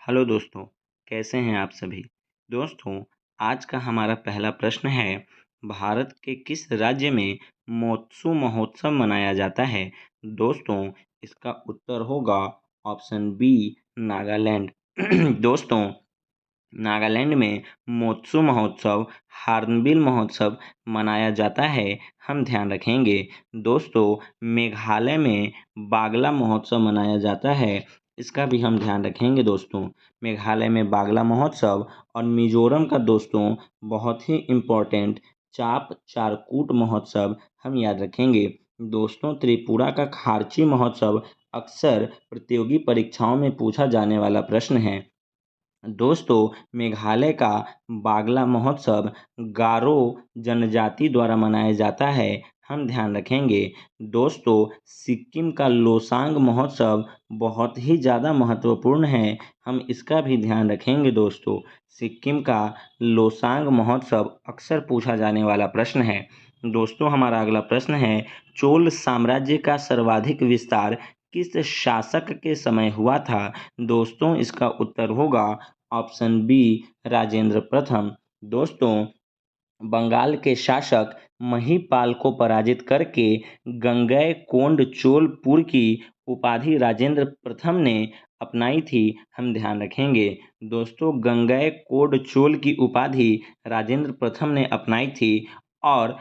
Hello दोस्तों, कैसे हैं आप सभी। दोस्तों, आज का हमारा पहला प्रश्न है, भारत के किस राज्य में मोत्सु महोत्सव मनाया जाता है। दोस्तों, इसका उत्तर होगा ऑप्शन बी, नागालैंड। दोस्तों, नागालैंड में मोत्सु महोत्सव हार्नबिल महोत्सव मनाया जाता है। हम ध्यान रखेंगे। दोस्तों, मेघालय में बागला महोत्सव मनाया जाता है। इसका भी हम ध्यान रखेंगे। दोस्तों, मेघालय में बागला महोत्सव और मिजोरम का दोस्तों बहुत ही इम्पोर्टेंट चाप चारकूट महोत्सव हम याद रखेंगे। दोस्तों, त्रिपुरा का खारची महोत्सव अक्सर प्रतियोगी परीक्षाओं में पूछा जाने वाला प्रश्न है। दोस्तों, मेघालय का बागला महोत्सव गारो जनजाति द्वारा मनाया जाता है। हम ध्यान रखेंगे। दोस्तों, सिक्किम का लोसांग महोत्सव बहुत ही ज़्यादा महत्वपूर्ण है। हम इसका भी ध्यान रखेंगे। दोस्तों, सिक्किम का लोसांग महोत्सव अक्सर पूछा जाने वाला प्रश्न है। दोस्तों, हमारा अगला प्रश्न है, चोल साम्राज्य का सर्वाधिक विस्तार किस शासक के समय हुआ था। दोस्तों, इसका उत्तर होगा ऑप्शन बी, राजेंद्र प्रथम। दोस्तों, बंगाल के शासक महिपाल को पराजित करके गंगैकोंड चोलपुर की उपाधि राजेंद्र प्रथम ने अपनाई थी। हम ध्यान रखेंगे। दोस्तों, गंगैकोंड चोल की उपाधि राजेंद्र प्रथम ने अपनाई थी और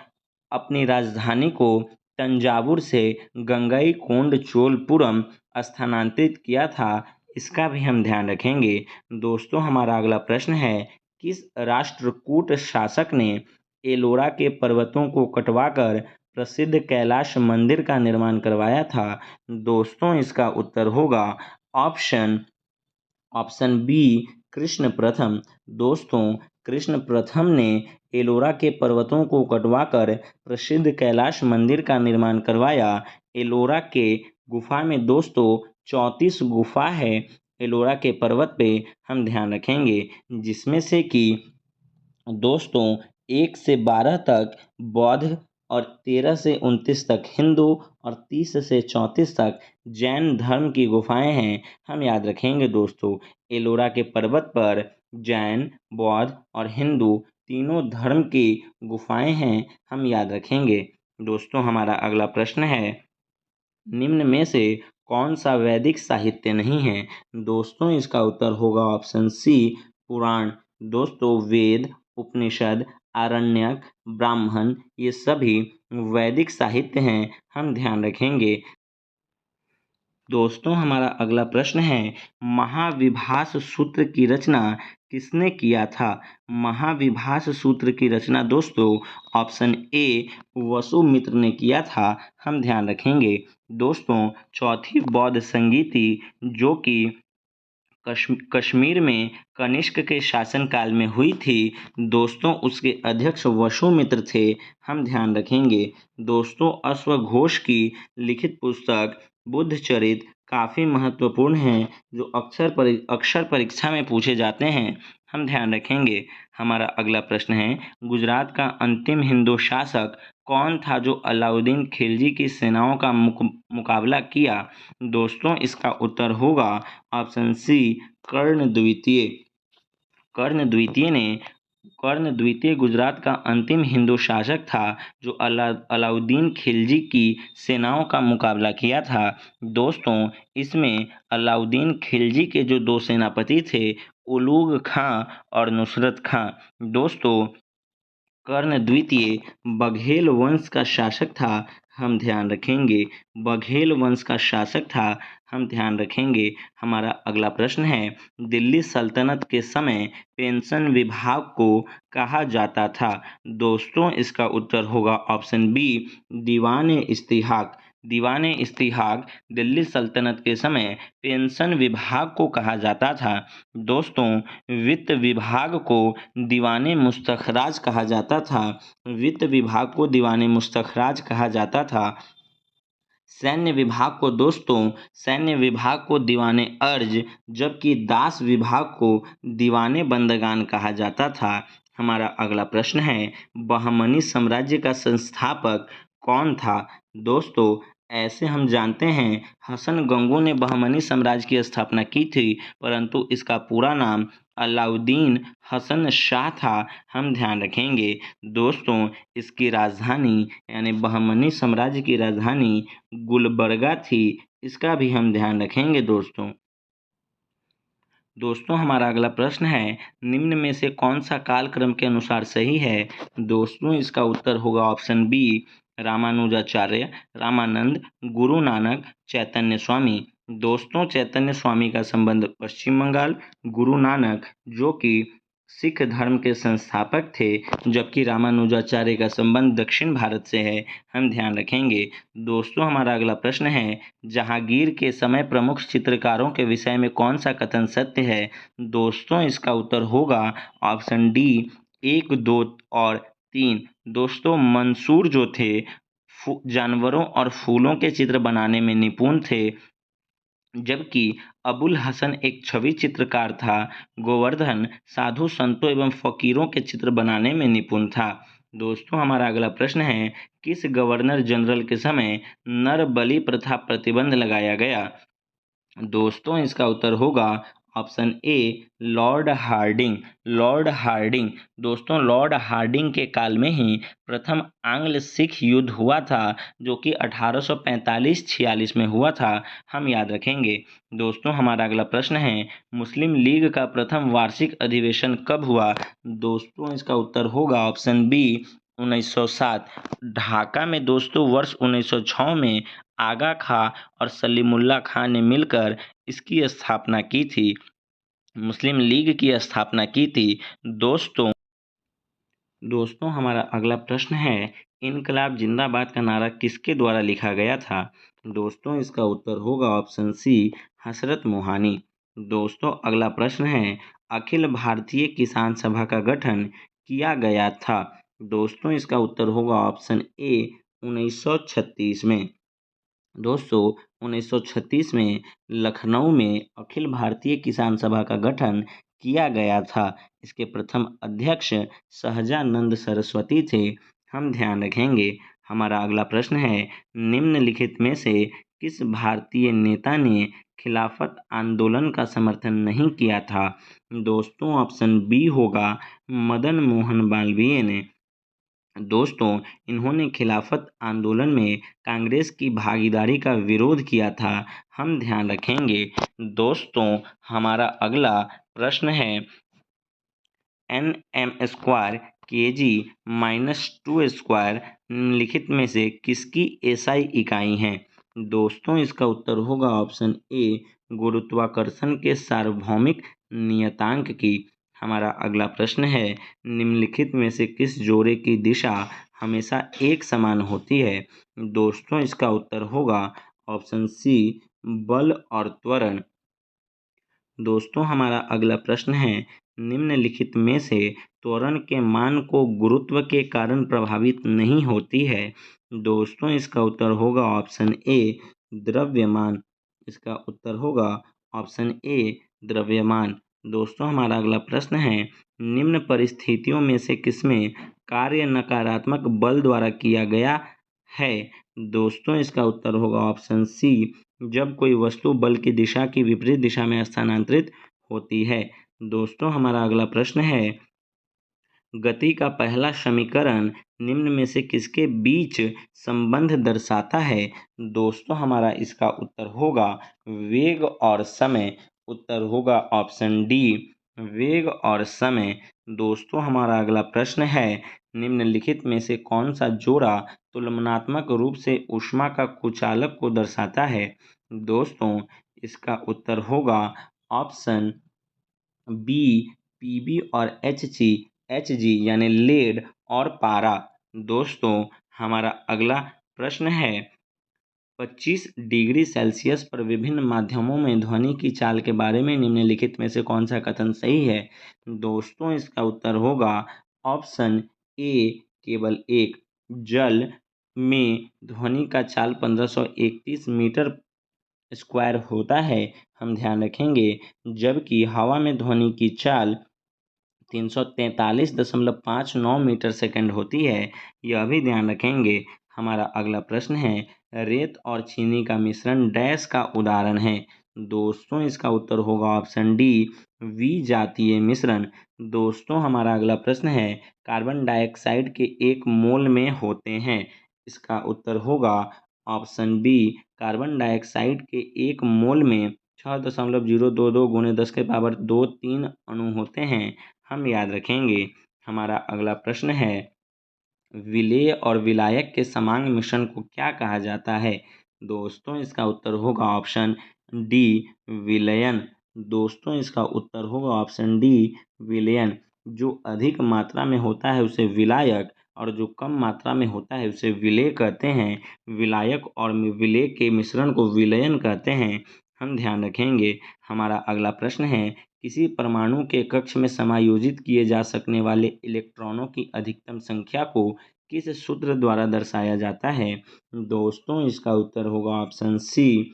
अपनी राजधानी को तंजावुर से गंगईकोंड चोलपुरम स्थानांतरित किया था। इसका भी हम ध्यान रखेंगे। दोस्तों, हमारा अगला प्रश्न है, किस राष्ट्रकूट शासक ने एलोरा के पर्वतों को कटवाकर प्रसिद्ध कैलाश मंदिर का निर्माण करवाया था। दोस्तों, इसका उत्तर होगा ऑप्शन ऑप्शन बी, कृष्ण प्रथम। दोस्तों, कृष्ण प्रथम ने एलोरा के पर्वतों को कटवाकर प्रसिद्ध कैलाश मंदिर का निर्माण करवाया। एलोरा के गुफा में दोस्तों 34 गुफा है एलोरा के पर्वत पे। हम ध्यान रखेंगे, जिसमें से कि दोस्तों 1 से 12 तक बौद्ध और 13 से 29 तक हिंदू और 30 से 34 तक जैन धर्म की गुफाएं हैं। हम याद रखेंगे। दोस्तों, एलोरा के पर्वत पर जैन, बौद्ध और हिंदू तीनों धर्म की गुफाएं हैं। हम याद रखेंगे। दोस्तों, हमारा अगला प्रश्न है, निम्न में से कौन सा वैदिक साहित्य नहीं है। दोस्तों, इसका उत्तर होगा ऑप्शन सी, पुराण। दोस्तों, वेद, उपनिषद, आरण्यक, ब्राह्मण ये सभी वैदिक साहित्य हैं। हम ध्यान रखेंगे। दोस्तों, हमारा अगला प्रश्न है, महाविभास सूत्र की रचना किसने किया था। महाविभास सूत्र की रचना दोस्तों ऑप्शन ए, वसुमित्र ने किया था। हम ध्यान रखेंगे। दोस्तों, चौथी बौद्ध संगीति जो कि कश्मीर में कनिष्क के शासनकाल में हुई थी, दोस्तों उसके अध्यक्ष वसुमित्र थे। हम ध्यान रखेंगे। दोस्तों, अश्वघोष की लिखित पुस्तक बुद्धचरित काफ़ी महत्वपूर्ण है, जो अक्सर परीक्षा में पूछे जाते हैं। हम ध्यान रखेंगे। हमारा अगला प्रश्न है, गुजरात का अंतिम हिंदू शासक कौन था जो अलाउद्दीन खिलजी की सेनाओं का मुकाबला किया। दोस्तों, इसका उत्तर होगा ऑप्शन सी, कर्ण द्वितीय। कर्ण द्वितीय गुजरात का अंतिम हिंदू शासक था जो अलाउद्दीन खिलजी की सेनाओं का मुकाबला किया था। दोस्तों, इसमें अलाउद्दीन खिलजी के जो दो सेनापति थे, उलूग खां और नुसरत खां। दोस्तों, कर्ण द्वितीय बघेल वंश का शासक था। हम ध्यान रखेंगे। बघेल वंश का शासक था। हम ध्यान रखेंगे। हमारा अगला प्रश्न है, दिल्ली सल्तनत के समय पेंशन विभाग को कहा जाता था। दोस्तों, इसका उत्तर होगा ऑप्शन बी, दीवान इस्तिहाक। दीवान इस्तिहाक दिल्ली सल्तनत के समय पेंशन विभाग को कहा जाता था। दोस्तों, वित्त विभाग को दीवाने मुस्तखराज कहा जाता था। वित्त विभाग को दीवाने मुस्तखराज कहा जाता था। सैन्य विभाग को दीवाने अर्ज, जबकि दास विभाग को दीवाने बंदगान कहा जाता था। हमारा अगला प्रश्न है, बहमनी साम्राज्य का संस्थापक कौन था। दोस्तों, ऐसे हम जानते हैं हसन गंगू ने बहमनी साम्राज्य की स्थापना की थी, परंतु इसका पूरा नाम अलाउद्दीन हसन शाह था। हम ध्यान रखेंगे दोस्तों, इसकी राजधानी यानी बहमनी साम्राज्य की राजधानी गुलबर्गा थी। इसका भी हम ध्यान रखेंगे दोस्तों। दोस्तों हमारा अगला प्रश्न है, निम्न में से कौन सा कालक्रम के अनुसार सही है? दोस्तों इसका उत्तर होगा ऑप्शन बी, रामानुजाचार्य, रामानंद, गुरु नानक, चैतन्य स्वामी। दोस्तों चैतन्य स्वामी का संबंध पश्चिम बंगाल, गुरु नानक जो कि सिख धर्म के संस्थापक थे, जबकि रामानुजाचार्य का संबंध दक्षिण भारत से है। हम ध्यान रखेंगे दोस्तों। हमारा अगला प्रश्न है, जहांगीर के समय प्रमुख चित्रकारों के विषय में कौन सा कथन सत्य है? दोस्तों इसका उत्तर होगा ऑप्शन डी, 1, 2 और 3। दोस्तों मंसूर जो थे जानवरों और फूलों के चित्र बनाने में निपुण थे, जबकि अबुल हसन एक छवि चित्रकार था। गोवर्धन साधु संतों एवं फकीरों के चित्र बनाने में निपुण था। दोस्तों हमारा अगला प्रश्न है, किस गवर्नर जनरल के समय नर बलि प्रथा प्रतिबंध लगाया गया? दोस्तों इसका उत्तर होगा option A, Lord Hardinge. Lord Hardinge दोस्तों लॉर्ड हार्डिंग के काल में ही प्रथम आंग्ल सिख युद्ध हुआ था, जो कि 1845-46 में हुआ था। हम याद रखेंगे दोस्तों। हमारा अगला प्रश्न है, मुस्लिम लीग का प्रथम वार्षिक अधिवेशन कब हुआ? दोस्तों इसका उत्तर होगा ऑप्शन बी, 1907। ढाका में दोस्तों वर्ष 1906 में आगा खां और सलीमुल्लाह खां ने मिलकर इसकी स्थापना की थी, मुस्लिम लीग की स्थापना की थी। दोस्तों हमारा अगला प्रश्न है, इनकलाब जिंदाबाद का नारा किसके द्वारा लिखा गया था? दोस्तों इसका उत्तर होगा ऑप्शन सी, हसरत मोहानी। दोस्तों अगला प्रश्न है, अखिल भारतीय किसान सभा का गठन किया गया था? दोस्तों इसका उत्तर होगा ऑप्शन ए, 1936 में। दोस्तों 1936 में लखनऊ में अखिल भारतीय किसान सभा का गठन किया गया था। इसके प्रथम अध्यक्ष सहजानंद सरस्वती थे। हम ध्यान रखेंगे। हमारा अगला प्रश्न है, निम्नलिखित में से किस भारतीय नेता ने खिलाफत आंदोलन का समर्थन नहीं किया था? दोस्तों ऑप्शन बी होगा मदन मोहन मालवीय ने। दोस्तों इन्होंने खिलाफत आंदोलन में कांग्रेस की भागीदारी का विरोध किया था। हम ध्यान रखेंगे दोस्तों। हमारा अगला प्रश्न है, nm² kg-2² निम्नलिखित में से किसकी एसआई इकाई है? दोस्तों इसका उत्तर होगा ऑप्शन ए, गुरुत्वाकर्षण के सार्वभौमिक नियतांक की। हमारा अगला प्रश्न है, निम्नलिखित में से किस जोड़े की दिशा हमेशा एक समान होती है? दोस्तों इसका उत्तर होगा ऑप्शन सी, बल और त्वरण। दोस्तों हमारा अगला प्रश्न है, निम्नलिखित में से त्वरण के मान को गुरुत्व के कारण प्रभावित नहीं होती है? दोस्तों इसका उत्तर होगा ऑप्शन ए, द्रव्यमान। इसका उत्तर होगा ऑप्शन ए, द्रव्यमान। दोस्तों हमारा अगला प्रश्न है, निम्न परिस्थितियों में से किसमें कार्य नकारात्मक बल द्वारा किया गया है? दोस्तों इसका उत्तर होगा ऑप्शन सी, जब कोई वस्तु बल की दिशा की विपरीत दिशा में स्थानांतरित होती है। दोस्तों हमारा अगला प्रश्न है, गति का पहला समीकरण निम्न में से किसके बीच संबंध दर्शाता है? दोस्तों हमारा इसका उत्तर होगा वेग और समय। उत्तर होगा ऑप्शन डी, वेग और समय। दोस्तों हमारा अगला प्रश्न है, निम्नलिखित में से कौन सा जोड़ा तुलनात्मक रूप से ऊष्मा का कुचालक को दर्शाता है? दोस्तों इसका उत्तर होगा ऑप्शन बी, पीबी और एचजी यानी लेड और पारा। दोस्तों हमारा अगला प्रश्न है, 25 डिग्री सेल्सियस पर विभिन्न माध्यमों में ध्वनि की चाल के बारे में निम्नलिखित में से कौन सा कथन सही है? दोस्तों इसका उत्तर होगा ऑप्शन ए, केवल एक। जल में ध्वनि का चाल 1531 मीटर स्क्वायर होता है। हम ध्यान रखेंगे, जबकि हवा में ध्वनि की चाल 343.59 मीटर सेकंड होती है। यह भी ध्यान रखेंगे। हमारा अगला प्रश्न है, रेत और चीनी का मिश्रण डैश का उदाहरण है। दोस्तों इसका उत्तर होगा ऑप्शन डी, विजातीय मिश्रण। दोस्तों हमारा अगला प्रश्न है, कार्बन डाइऑक्साइड के 1 मोल में होते हैं। इसका उत्तर होगा ऑप्शन बी, कार्बन डाइऑक्साइड के 1 मोल में 6.022 गुणे 10⁻²³ अणु होते हैं। हम याद रखेंगे। हमारा अगला प्रश्न है, विलेय और विलायक के समांग मिश्रण को क्या कहा जाता है? दोस्तों इसका उत्तर होगा ऑप्शन डी, विलयन। दोस्तों इसका उत्तर होगा ऑप्शन डी, विलयन। जो अधिक मात्रा में होता है उसे विलायक और जो कम मात्रा में होता है उसे विलेय कहते हैं। विलायक और विलेय के मिश्रण को विलयन कहते हैं। हम ध्यान रखेंगे। हमारा अगला प्रश्न है, किसी परमाणु के कक्ष में समायोजित किए जा सकने वाले इलेक्ट्रॉनों की अधिकतम संख्या को किस सूत्र द्वारा दर्शाया जाता है? दोस्तों इसका उत्तर होगा ऑप्शन सी,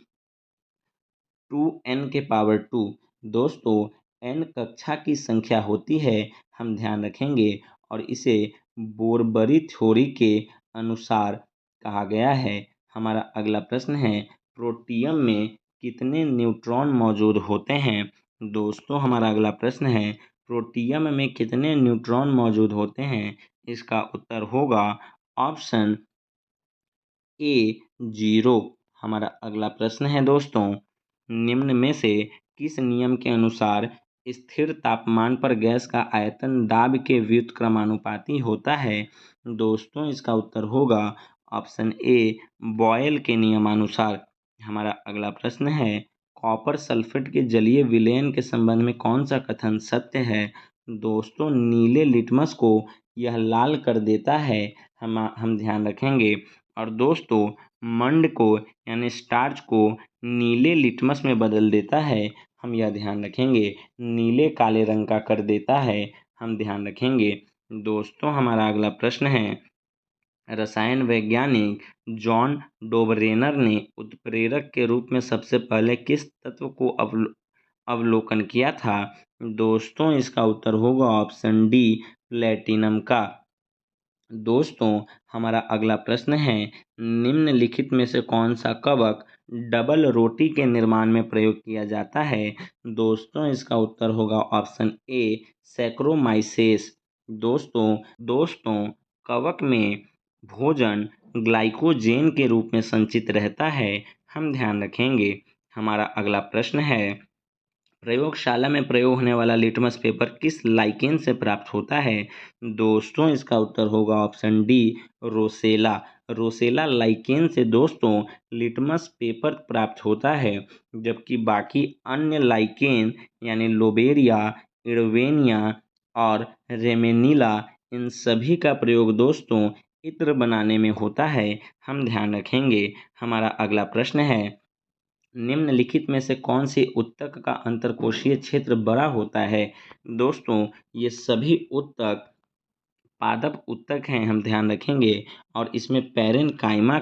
2n⁻²। दोस्तों n कक्षा की संख्या होती है। हम ध्यान रखेंगे और इसे बोरबरी थ्योरी के अनुसार कहा गया है। हमारा अगला प्रश्न है, प्रोटियम में कितने न्यूट्रॉन मौजूद होते हैं? दोस्तों हमारा अगला प्रश्न है, प्रोटियम में कितने न्यूट्रॉन मौजूद होते हैं? इसका उत्तर होगा ऑप्शन ए, 0। हमारा अगला प्रश्न है दोस्तों, निम्न में से किस नियम के अनुसार स्थिर तापमान पर गैस का आयतन दाब के व्युत्क्रमानुपाती होता है? दोस्तों इसका उत्तर होगा ऑप्शन ए, बॉयल के नियमानुसार। हमारा अगला प्रश्न है, कॉपर सल्फेट के जलीय विलयन के संबंध में कौन सा कथन सत्य है? दोस्तों नीले लिटमस को यह लाल कर देता है। हम ध्यान रखेंगे। और दोस्तों मंड को यानी स्टार्च को नीले लिटमस में बदल देता है। हम यह ध्यान रखेंगे। नीले काले रंग का कर देता है। हम ध्यान रखेंगे। दोस्तों हमारा अगला प्रश्न है, रसायन वैज्ञानिक जॉन डोबरेनर ने उत्प्रेरक के रूप में सबसे पहले किस तत्व को अवलोकन किया था? दोस्तों इसका उत्तर होगा ऑप्शन डी, प्लेटिनम का। दोस्तों हमारा अगला प्रश्न है, निम्नलिखित में से कौन सा कवक डबल रोटी के निर्माण में प्रयोग किया जाता है? दोस्तों इसका उत्तर होगा ऑप्शन ए, सैक्रोमाइसेस। दोस्तों कवक में भोजन ग्लाइकोजेन के रूप में संचित रहता है। हम ध्यान रखेंगे। हमारा अगला प्रश्न है, प्रयोगशाला में प्रयोग होने वाला लिटमस पेपर किस लाइकेन से प्राप्त होता है? दोस्तों इसका उत्तर होगा option D, Rosella. Rosella lichen से दोस्तों लिटमस पेपर प्राप्त होता है, जबकि बाकी अन्य लाइकेन यानी लोबेरिया, इरवेनिया और रेमेनिला, इन सभी का प्रयोग दोस्तों इत्र बनाने में होता है। हम ध्यान रखेंगे। हमारा अगला प्रश्न है, निम्नलिखित में से कौन सी उत्तक का अंतरकोशीय क्षेत्र बड़ा होता है? दोस्तों ये सभी उत्तक पादप उत्तक हैं। हम ध्यान रखेंगे। और इसमें पैरेन्काइमा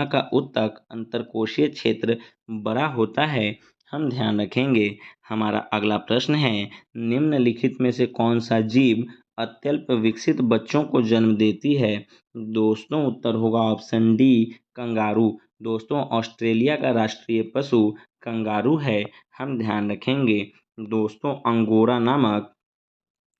का उत्तक अंतरकोशीय क्षेत्र बड़ा होता है। हम ध्यान रखेंगे। हमारा अगला प्रश्न है, निम्नलिखित में से कौन सा जीव अत्यल्प विकसित बच्चों को जन्म देती है? दोस्तों उत्तर होगा ऑप्शन डी, कंगारू। दोस्तों ऑस्ट्रेलिया का राष्ट्रीय पशु कंगारू है। हम ध्यान रखेंगे। दोस्तों अंगोरा नामक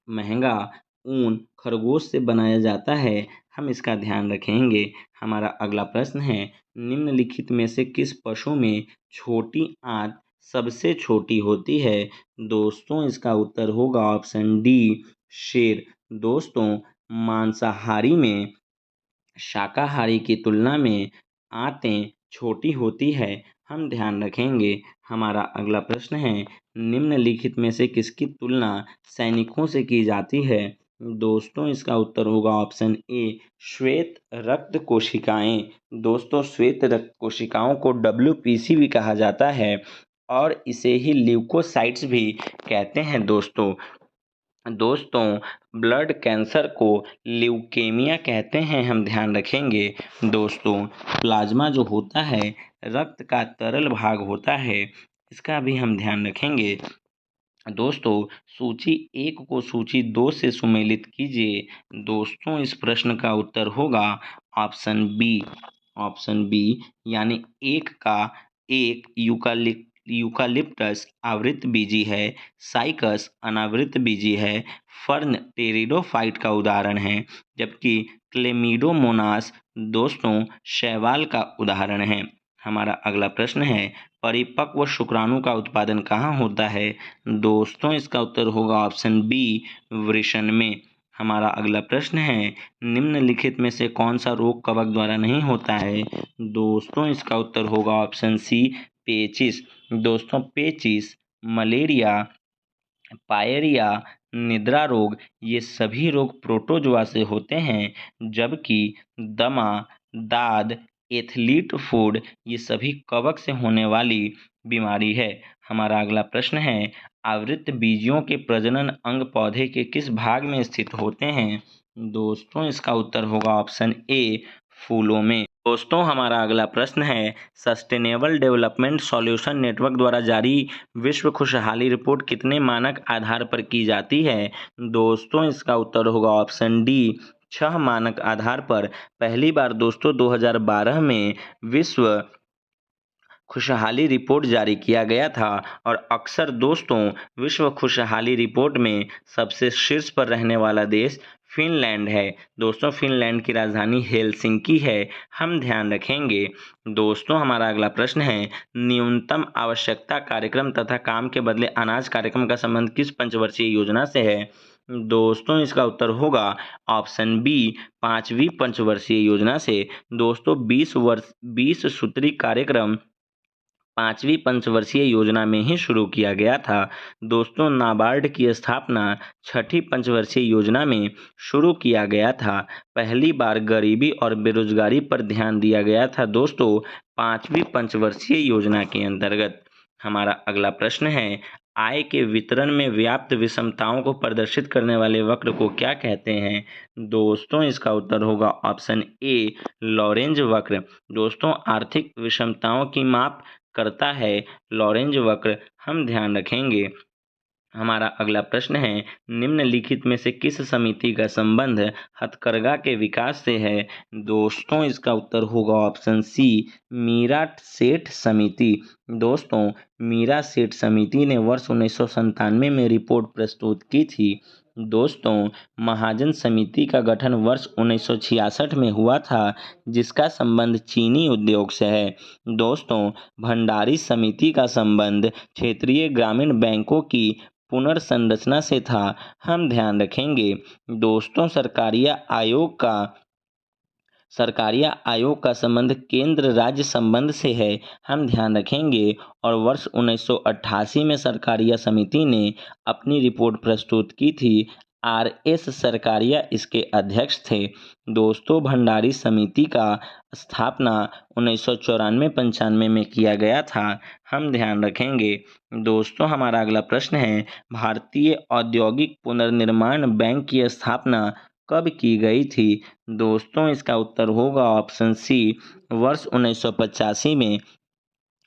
महंगा ऊन खरगोश से बनाया जाता है। हम इसका ध्यान रखेंगे। हमारा अगला प्रश्न है, निम्नलिखित में से किस पशु में छोटी आंत सबसे छोटी होती है? दोस्तों इसका उत्तर होगा ऑप्शन डी, शेर। दोस्तों मांसाहारी में शाकाहारी की तुलना में आंतें छोटी होती है। हम ध्यान रखेंगे। हमारा अगला प्रश्न है, निम्नलिखित में से किसकी तुलना सैनिकों से की जाती है? दोस्तों इसका उत्तर होगा ऑप्शन ए, श्वेत रक्त कोशिकाएं। दोस्तों श्वेत रक्त कोशिकाओं को WPC भी कहा जाता है और इसे ही ल्यूकोसाइट्स भी कहते हैं। दोस्तों ब्लड कैंसर को ल्यूकेमिया कहते हैं। हम ध्यान रखेंगे। दोस्तों प्लाज्मा जो होता है रक्त का तरल भाग होता है, इसका भी हम ध्यान रखेंगे। दोस्तों सूची 1 को सूची 2 से सुमेलित कीजिए। दोस्तों इस प्रश्न का उत्तर होगा ऑप्शन बी यानी एक यूकालिप्टस आवृतबीजी है, साइकस अनावृतबीजी है, फर्न टेरिडोफाइट का उदाहरण है, जबकि क्लेमिडोमोनास दोस्तों शैवाल का उदाहरण है। हमारा अगला प्रश्न है, परिपक्व शुक्राणु का उत्पादन कहाँ होता है? दोस्तों इसका उत्तर होगा ऑप्शन बी, वृषण में। हमारा अगला प्रश्न है, निम्नलिखित में से कौन सा रोग कवक द्वारा नहीं होता है? दोस्तों इसका उत्तर होगा ऑप्शन सी, पेचिस। दोस्तों पेचिस, मलेरिया, पायरिया, निद्रा रोग ये सभी रोग प्रोटोजोआ से होते हैं, जबकि दमा, दाद, एथलीट फूड ये सभी कवक से होने वाली बीमारी है। हमारा अगला प्रश्न है, आवृत बीजियों के प्रजनन अंग पौधे के किस भाग में स्थित होते हैं? दोस्तों इसका उत्तर होगा ऑप्शन ए, फूलों में। दोस्तों हमारा अगला प्रश्न है, सस्टेनेबल डेवलपमेंट सॉल्यूशन नेटवर्क द्वारा जारी विश्व खुशहाली रिपोर्ट कितने मानक आधार पर की जाती है? दोस्तों इसका उत्तर होगा ऑप्शन डी, 6 मानक आधार पर। पहली बार दोस्तों 2012 में विश्व खुशहाली रिपोर्ट जारी किया गया था और अक्सर दोस्तों विश्व खुशहाली रिपोर्ट में सबसे शीर्ष पर रहने वाला देश फिनलैंड है। दोस्तों फिनलैंड की राजधानी हेलसिंकी है, हम ध्यान रखेंगे। दोस्तों हमारा अगला प्रश्न है, न्यूनतम आवश्यकता कार्यक्रम तथा काम के बदले अनाज कार्यक्रम का संबंध किस पंचवर्षीय योजना से है? दोस्तों इसका उत्तर होगा ऑप्शन बी, 5वीं पंचवर्षीय योजना से। दोस्तों 20 सूत्री कार्यक्रम 5वीं पंचवर्षीय योजना में ही शुरू किया गया था। दोस्तों नाबार्ड की स्थापना 6ठी पंचवर्षीय योजना में शुरू किया गया था। पहली बार गरीबी और बेरोजगारी पर ध्यान दिया गया था दोस्तों 5वीं पंचवर्षीय योजना के अंतर्गत। हमारा अगला प्रश्न है, आय के वितरण में व्याप्त विषमताओं को प्रदर्शित करने वाले वक्र को क्या कहते हैं? दोस्तों इसका उत्तर होगा ऑप्शन ए, लॉरेंज वक्र। दोस्तों आर्थिक विषमताओं की माप करता है लॉरेंज वक्र, हम ध्यान रखेंगे। हमारा अगला प्रश्न है, निम्नलिखित में से किस समिति का संबंध हथकरघा के विकास से है? दोस्तों इसका उत्तर होगा ऑप्शन सी, मीरा सेठ समिति। दोस्तों मीरा सेठ समिति ने वर्ष 1997 में रिपोर्ट प्रस्तुत की थी। दोस्तों महाजन समिति का गठन वर्ष 1966 में हुआ था, जिसका संबंध चीनी उद्योग से है। दोस्तों भंडारी समिति का संबंध क्षेत्रीय ग्रामीण बैंकों की पुनर्संरचना से था, हम ध्यान रखेंगे। दोस्तों सरकारिया आयोग का संबंध केंद्र राज्य संबंध से है, हम ध्यान रखेंगे। और वर्ष 1988 में सरकारिया समिति ने अपनी रिपोर्ट प्रस्तुत की थी। RS सरकारिया इसके अध्यक्ष थे। दोस्तों भंडारी समिति का स्थापना 1994-95 में किया गया था, हम ध्यान रखेंगे। दोस्तों हमारा अगला प्रश्न है, भारतीय औद्योगिक पुनर्निर्माण बैंक की स्थापना कब की गई थी? दोस्तों इसका उत्तर होगा ऑप्शन सी, वर्ष 1985 में।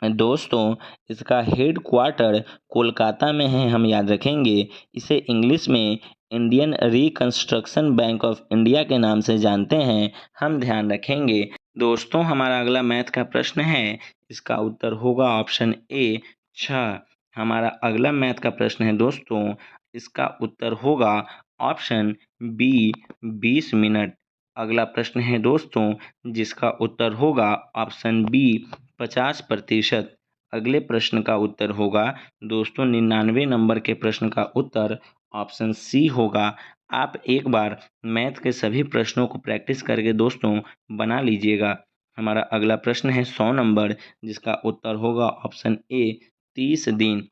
दोस्तों इसका हेड क्वार्टर कोलकाता में है, हम याद रखेंगे। इसे इंग्लिश में Indian reconstruction bank of India के नाम से जानते हैं, हम ध्यान रखेंगे। दोस्तों हमारा अगला मैथ का प्रश्न है, इसका उत्तर होगा ऑप्शन ए, 6। हमारा अगला मैथ का प्रश्न है दोस्तों, इसका उत्तर होगा ऑप्शन बी, 20 मिनट। अगला प्रश्न है दोस्तों, जिसका उत्तर होगा ऑप्शन बी, 50%। अगले प्रश्न का उत्तर होगा दोस्तों 99 नंबर के प्रश्न का उत्तर ऑप्शन सी होगा। आप एक बार मैथ के सभी प्रश्नों को प्रैक्टिस करके दोस्तों बना लीजिएगा। हमारा अगला प्रश्न है 100 नंबर, जिसका उत्तर होगा ऑप्शन ए, 30 दिन।